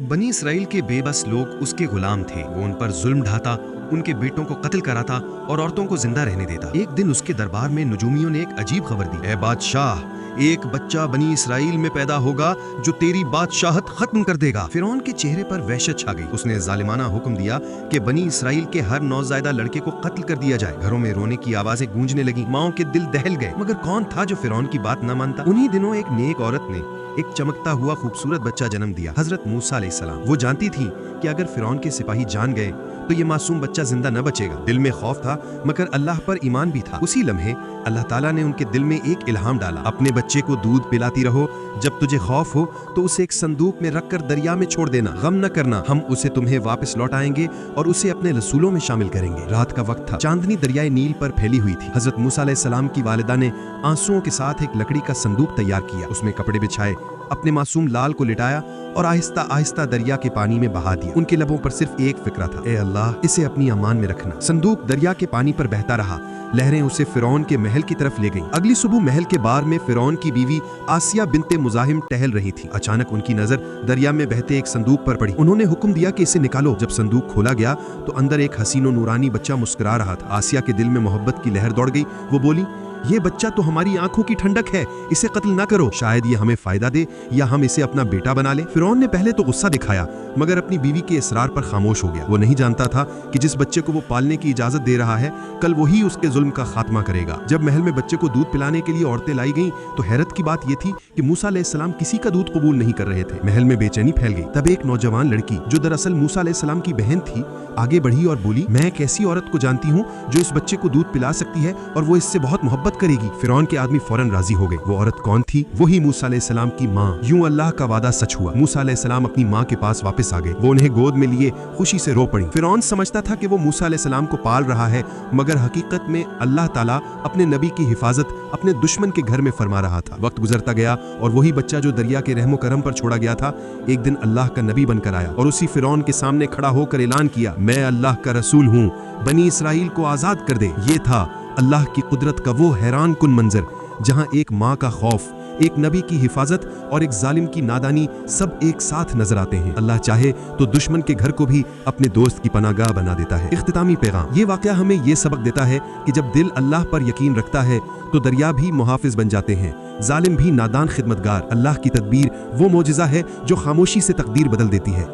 बनी इसराइल के बेबस लोग उसके गुलाम थे। वो उन पर जुल्म ढाता, उनके बेटों को कत्ल कराता और औरतों को जिंदा रहने देता। एक दिन उसके दरबार में नजूमियों ने एक अजीब खबर दी। ए बादशाह, एक बच्चा बनी इसराइल में पैदा होगा जो तेरी बादशाहत खत्म कर देगा। फिरौन के चेहरे पर वहशत छा गई। उसने जालिमाना हुक्म दिया कि बनी इसराइल के हर नौज़ायदा लड़के को कत्ल कर दिया जाए। घरों में रोने की आवाजें गूंजने लगी, माओं के दिल दहल गए। मगर कौन था जो फिरौन की बात न मानता? उन्हीं दिनों एक नेक औरत ने एक चमकता हुआ खूबसूरत बच्चा जन्म दिया, हजरत मूसा अलैहिस्सलाम। वो जानती थी कि अगर फिरौन के सिपाही जान गए तो ये मासूम बच्चा जिंदा न बचेगा। दिल में खौफ था मगर अल्लाह पर ईमान भी था। उसी लम्हे अल्लाह ताला ने उनके दिल में एक इल्हाम डाला, अपने बच्चे को दूध पिलाती रहो, जब तुझे खौफ हो तो उसे एक संदूक में रखकर दरिया में छोड़ देना, गम न करना, हम उसे तुम्हें वापस लौटाएंगे और उसे अपने रसूलों में शामिल करेंगे। रात का वक्त था, चांदनी दरियाए नील पर फैली हुई थी। हजरत मूसा अलैहिस्सलाम की वालिदा ने आंसुओं के साथ एक लकड़ी का संदूक तैयार किया, उसमें कपड़े बिछाए, अपने मासूम लाल को लिटाया और आहिस्ता आहिस्ता दरिया के पानी में बहा दिया। उनके लबों पर सिर्फ एक फिक्रा था, ए अल्लाह, इसे अपनी अमान में रखना। संदूक दरिया के पानी पर बहता रहा, लहरें उसे फिरौन के महल की तरफ ले गईं। अगली सुबह महल के बार में फिरौन की बीवी आसिया बिनते मुजाहिम टहल रही थी। अचानक उनकी नजर दरिया में बहते एक संदूक पर पड़ी। उन्होंने हुक्म दिया कि इसे निकालो। जब संदूक खोला गया तो अंदर एक हसीन और नूरानी बच्चा मुस्कुरा रहा था। आसिया के दिल में मोहब्बत की लहर दौड़ गई। वो बोली, ये बच्चा तो हमारी आंखों की ठंडक है, इसे कत्ल ना करो, शायद ये हमें फायदा दे या हम इसे अपना बेटा बना ले। फिरौन ने पहले तो गुस्सा दिखाया मगर अपनी बीवी के इसरार पर खामोश हो गया। वो नहीं जानता था कि जिस बच्चे को वो पालने की इजाजत दे रहा है कल वही उसके जुल्म का खात्मा करेगा। जब महल में बच्चे को दूध पिलाने के लिए औरतें लाई गईं तो हैरत की बात यह थी कि मूसा अलैहिस्सलाम किसी का दूध कबूल नहीं कर रहे थे। महल में बेचैनी फैल गई। तब एक नौजवान लड़की जो दरअसल मूसा अलैहिस्सलाम की बहन थी आगे बढ़ी और बोली, मैं एक ऐसी औरत को जानती हूँ जो इस बच्चे को दूध पिला सकती है और वो इससे बहुत मोहब्बत करेगी। फिरौन के आदमी फौरन राजी हो गए। वो औरत कौन थी? वही मूसा अलैहिस्सलाम की माँ। यूं अल्लाह का वादा सच हुआ। मूसा अलैहिस्सलाम अपनी माँ के पास वापस आ गए। वो उन्हें गोद में लिए खुशी से रो पड़ी। फिरौन समझता था कि वो मूसा अलैहिस्सलाम को पाल रहा है मगर हकीकत में अल्लाह ताला अपने नबी की हिफाजत अपने दुश्मन के घर में फरमा रहा था। वक्त गुजरता गया और वही बच्चा जो दरिया के रहमो करम पर छोड़ा गया था एक दिन अल्लाह का नबी बनकर आया और उसी फिरौन के सामने खड़ा होकर ऐलान किया, मैं अल्लाह का रसूल हूँ, बनी इसराइल को आजाद कर दे। ये था अल्लाह की कुदरत का वो हैरान कुन मंजर जहां एक माँ का खौफ, एक नबी की हिफाजत और एक जालिम की नादानी सब एक साथ नजर आते हैं। अल्लाह चाहे तो दुश्मन के घर को भी अपने दोस्त की पनागाह बना देता है। इख्तितामी पैगाम, ये वाकया हमें ये सबक देता है कि जब दिल अल्लाह पर यकीन रखता है तो दरिया भी मुहाफिज बन जाते हैं, जालिम भी नादान खिदमतगार। अल्लाह की तदबीर वो मोजिज़ा है जो खामोशी से तकदीर बदल देती है।